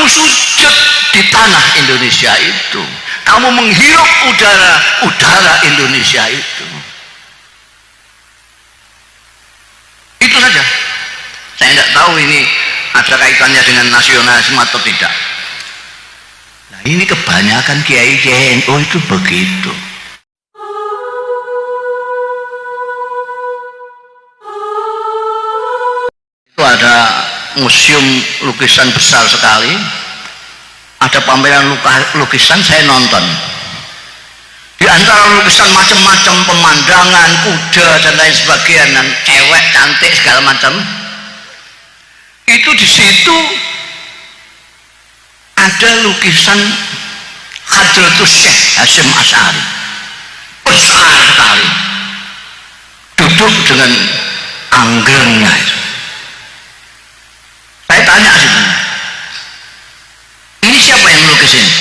kamu sujud di tanah Indonesia itu, kamu menghirup udara Indonesia itu saja. Saya tidak tahu ini ada kaitannya dengan nasionalisme atau tidak. Nah, ini kebanyakan kiai-kiai NU itu begitu. Itu ada museum lukisan besar sekali, ada pameran lukisan, saya nonton. Di antara lukisan macam-macam, pemandangan, kuda dan lain sebagainya, dan cewek cantik segala macam, itu di situ ada lukisan Hadratus Syekh Hasyim Asy'ari, besar sekali, duduk dengan anggrengnya itu. Saya tanya sih, ini siapa yang melukis ini?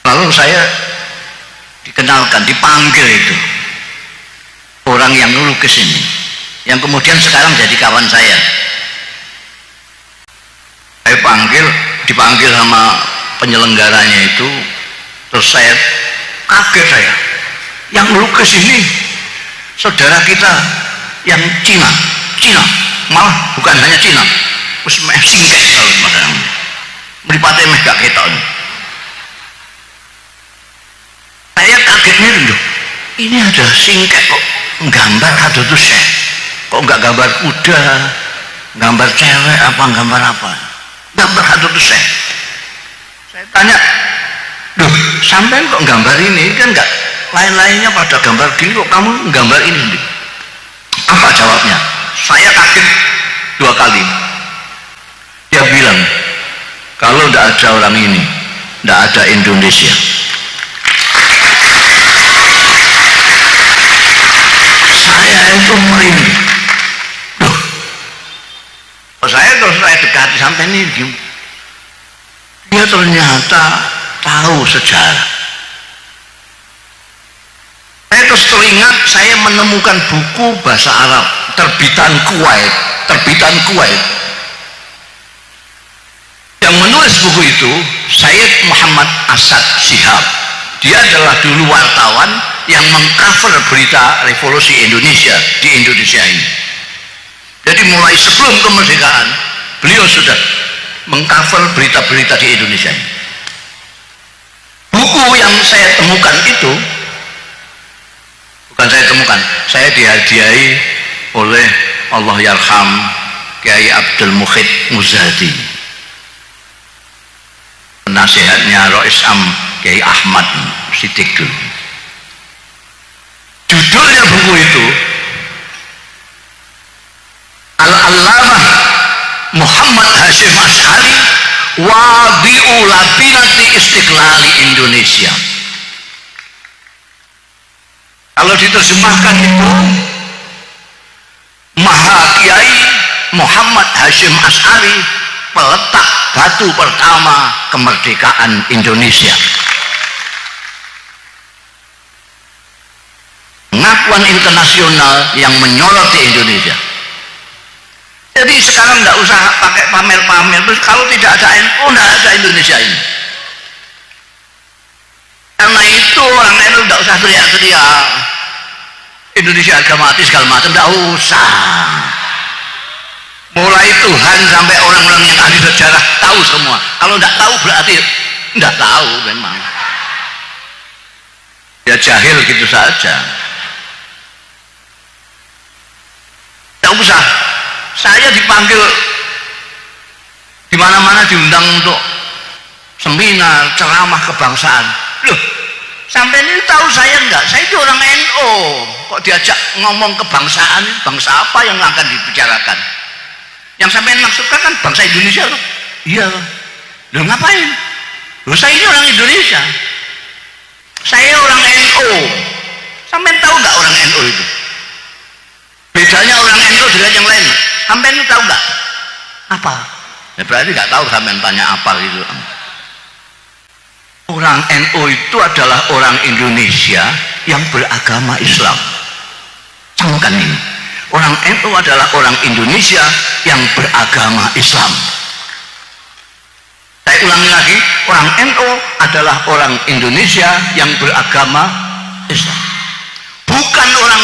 Lalu saya dikenalkan, dipanggil itu orang yang melukis ini, yang kemudian sekarang jadi kawan saya. Saya dipanggil sama penyelenggaranya itu, terus saya kaget, saya yang melukis ini saudara kita yang Cina, malah bukan hanya Cina, terus singkek kalau semacam meripatnya meh gak ketok. Saya kagetnya dulu, ini ada singkek kok gambar Hadratus Syekh, kok nggak gambar kuda, gambar cewek apa, gambar apa, gambar Hadratus Syekh. Saya tanya, loh sampai kok gambar ini, kan nggak lain-lainnya pada gambar gini, kok kamu gambar ini? Apa jawabnya? Saya kaget 2 kali. Dia bilang, kalau tidak ada orang ini, tidak ada Indonesia. Saya itu merinding. Loh, saya dekati sampai ini, dia ternyata tahu sejarah. Saya terus teringat, saya menemukan buku bahasa Arab terbitan Kuwait yang menulis buku itu Sayyid Muhammad Asad Shihab. Dia adalah dulu wartawan yang mengcover berita revolusi Indonesia di Indonesia ini. Jadi mulai sebelum kemerdekaan beliau sudah mengcover berita-berita di Indonesia ini. Buku yang saya temukan itu, bukan saya temukan, saya dihadiahi oleh Allahyarham Kiai Abdul Mukhid Muzadi, penasihatnya Rois Am Kiai Ahmad Siddiq dulu. Judulnya buku itu Al-Allamah Muhammad Hasyim Asy'ari Wadi'u Labinati Istiqlali Indonesia. Kalau diterjemahkan itu Maha Kiai Muhammad Hasyim Asy'ari, peletak batu pertama kemerdekaan Indonesia. Pengakuan internasional yang menyoroti Indonesia. Jadi sekarang tidak usah pakai pamer-pamer, kalau tidak ada NU tidak ada Indonesia ini. Karena itu orang NU tidak usah teriak-teriak Indonesia harga mati segala macam, tidak usah. Mulai Tuhan sampai orang-orang yang ahli sejarah tahu semua. Kalau tidak tahu berarti tidak tahu memang. Ya jahil gitu saja. Tidak usah. Saya dipanggil di mana-mana, diundang untuk seminar, ceramah kebangsaan. Loh, sampai ini tahu saya enggak? Saya itu orang NU. Kok diajak ngomong kebangsaan, bangsa apa yang akan dibicarakan? Yang sampai maksudkan kan bangsa Indonesia loh. Iya loh. Loh ngapain? Loh saya ini orang Indonesia. Saya orang NU. Sampai tahu nggak orang NU itu? Bedanya orang NU dengan yang lain. Sampai ini tahu nggak? Apa? Ya berarti nggak tahu, sampai tanya apa gitu. Orang NU itu adalah orang Indonesia yang beragama Islam. Camkan ini. Orang NU adalah orang Indonesia yang beragama Islam. Saya ulangi lagi, orang NU adalah orang Indonesia yang beragama Islam. Bukan orang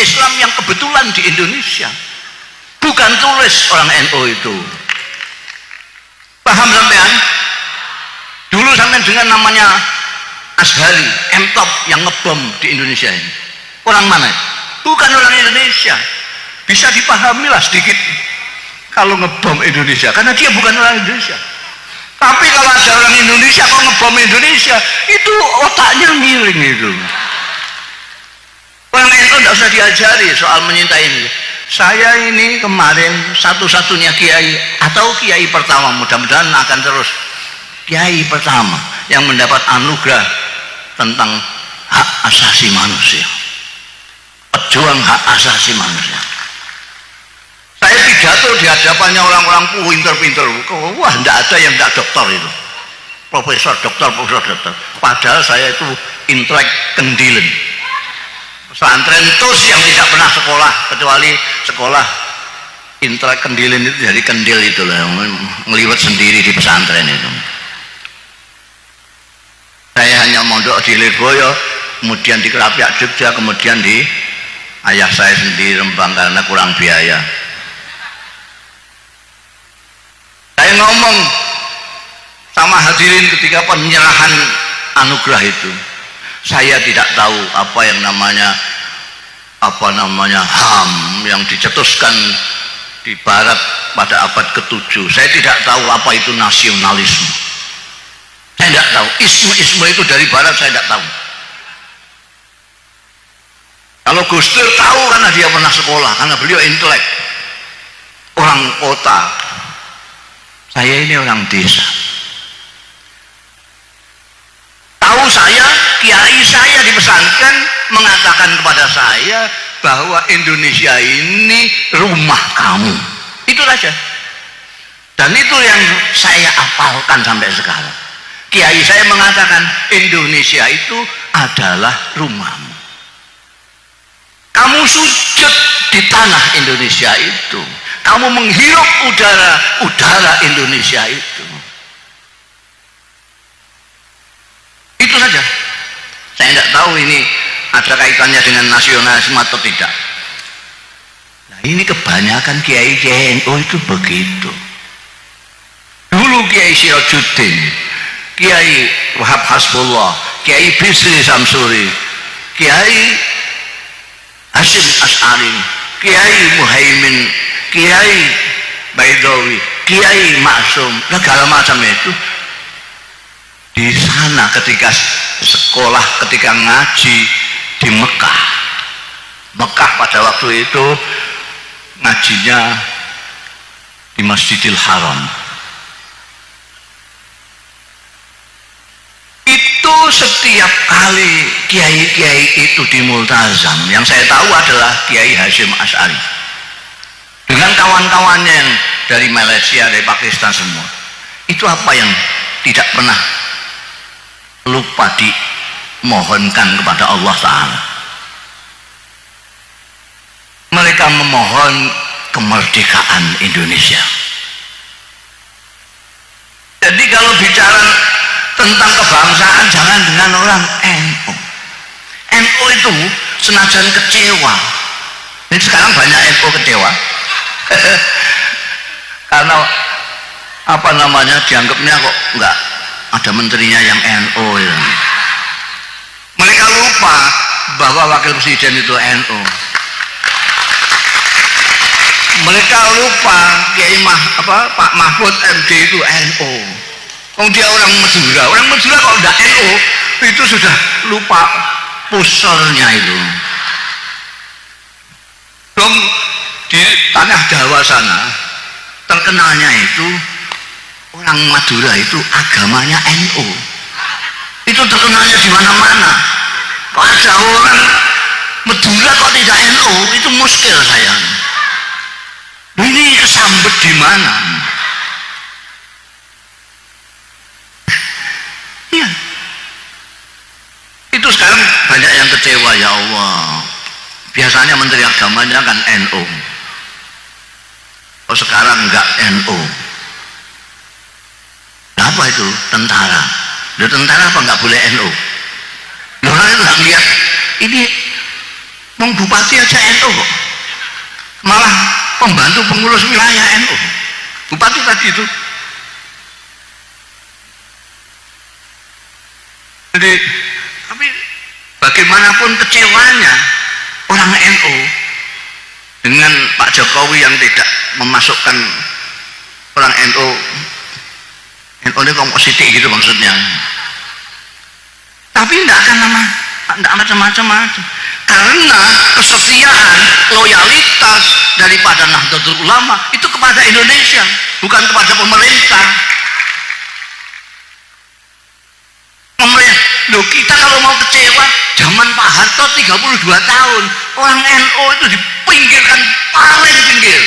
Islam yang kebetulan di Indonesia. Bukan tulis orang NU itu. Paham sampean? Dulu sampean dengan namanya Ashari, M-Top yang ngebom di Indonesia ini. Orang mana? Bukan orang Indonesia. Bisa dipahami lah sedikit kalau ngebom Indonesia, karena dia bukan orang Indonesia. Tapi kalau ada orang Indonesia kok ngebom Indonesia, itu otaknya miring itu. Orang itu tidak usah diajari soal menyintai ini. Saya ini kemarin satu-satunya kiai atau kiai pertama, mudah-mudahan akan terus kiai pertama yang mendapat anugerah tentang hak asasi manusia, pejuang hak asasi manusia. Saya pidato di hadapannya orang-orang pinter-pinter, wah tidak ada yang tidak doktor itu, profesor, doktor. Padahal saya itu intelek kendilen, pesantren tus yang tidak pernah sekolah, kecuali sekolah intelek kendilen itu dari kendil itu lah, ngeliwat sendiri di pesantren itu. Saya hanya mondok di Lirboyo, kemudian di Kerapiak Jogja, kemudian di ayah saya sendiri Rembang karena kurang biaya. Saya ngomong sama hadirin ketika penyerahan anugerah itu, saya tidak tahu apa yang namanya HAM yang dicetuskan di Barat pada abad ke-7. Saya tidak tahu apa itu nasionalisme. Saya tidak tahu. Isme itu dari Barat saya tidak tahu. Kalau Gus Dur tahu karena dia pernah sekolah, karena beliau intelek, orang kota. Saya ini orang desa. Tahu saya, kiai saya di pesantren mengatakan kepada saya bahwa Indonesia ini rumah kamu. Itu saja. Dan itu yang saya apalkan sampai sekarang. Kiai saya mengatakan Indonesia itu adalah rumahmu. Kamu sujud di tanah Indonesia itu. Kamu menghirup udara Indonesia itu. Itu saja. Saya tidak tahu ini ada kaitannya dengan nasionalisme atau tidak. Nah, ini kebanyakan kiai NU itu begitu. Dulu Kiai Sirajuddin, Kiai Wahab Hasbullah, Kiai Bisri Samsuri, Kiai Hasyim Asy'ari, Kiai Muhaimin, Kiai Baidawi, Kiai Maksum, segala macam itu di sana ketika sekolah, ketika ngaji di Mekah. Mekah pada waktu itu ngajinya di Masjidil Haram. Itu setiap kali kiai-kiai itu di Multazam, yang saya tahu adalah Kiai Hasyim Asy'ari dengan kawan-kawannya yang dari Malaysia, dari Pakistan semua. Itu apa yang tidak pernah lupa dimohonkan kepada Allah Ta'ala. Mereka memohon kemerdekaan Indonesia. Jadi kalau bicara tentang kebangsaan jangan dengan orang NU. NU itu senajan kecewa. Ini sekarang banyak NU kecewa. Karena apa namanya dianggapnya kok enggak ada menterinya yang NU ya. Mereka lupa bahwa wakil presiden itu NU. Mereka lupa Pak Mahfud MD itu NU. Kalau dia orang Madura kalau udah NU itu sudah lupa pusolnya itu. Dong di tanah Jawa sana terkenalnya itu orang Madura itu agamanya NU. Itu terkenalnya di mana-mana. Kok ada orang Madura kok tidak NU, itu muskil saya. Ini kesambet di mana? Iya. Itu sekarang banyak yang kecewa, ya Allah. Biasanya menteri agamanya kan NU. Oh sekarang enggak NU. Apa itu? Tentara. Loh, tentara apa enggak boleh NU? Loh, orang itu enggak lihat ini bupati aja NU kok. Malah pembantu pengurus wilayah NU. Bupati tadi itu. Jadi, tapi bagaimanapun kecewanya orang NU dengan Pak Jokowi yang tidak memasukkan orang NU ini kompositif gitu maksudnya. Tapi tidak akan macam-macam karena kesetiaan, loyalitas daripada Nahdlatul Ulama itu kepada Indonesia, bukan kepada pemerintah. Loh, kita kalau mau kecewa zaman Pak Harto 32 tahun orang NU itu dipinggirkan paling pinggir.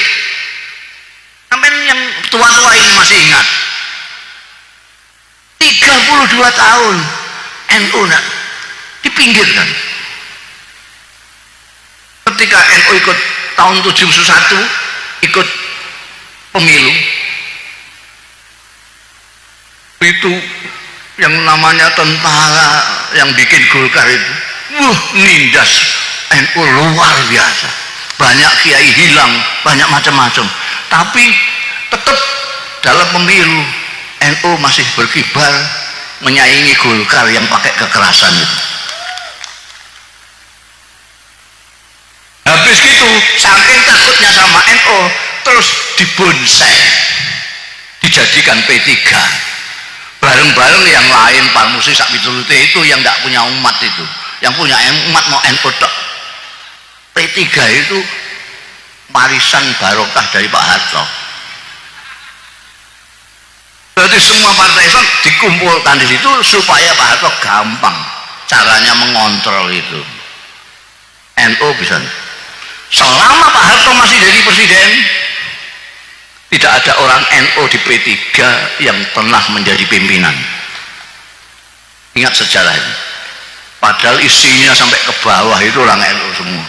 Sampai yang tua-tua ini masih ingat 32 tahun NU dipinggirkan. Ketika NU ikut tahun 71 ikut pemilu itu yang namanya tentara yang bikin Golkar itu nindas NU luar biasa, banyak kiai hilang, banyak macam-macam, tapi tetap dalam pemilu NU masih berkibar menyaingi Golkar yang pakai kekerasan itu. Habis gitu saking takutnya sama NU terus dibonsai, dijadikan P3. Bareng-bareng yang lain Parmusi sak piturute itu yang tidak punya umat itu, yang punya umat mau NU tok. P3 itu warisan barokah dari Pak Harto. Berarti semua partai Islam dikumpulkan di situ supaya Pak Harto gampang caranya mengontrol itu. NU bisa. Selama Pak Harto masih jadi presiden, tidak ada orang NU di P3 yang pernah menjadi pimpinan. Ingat sejarah ini. Padahal isinya sampai ke bawah itu orang NU semua.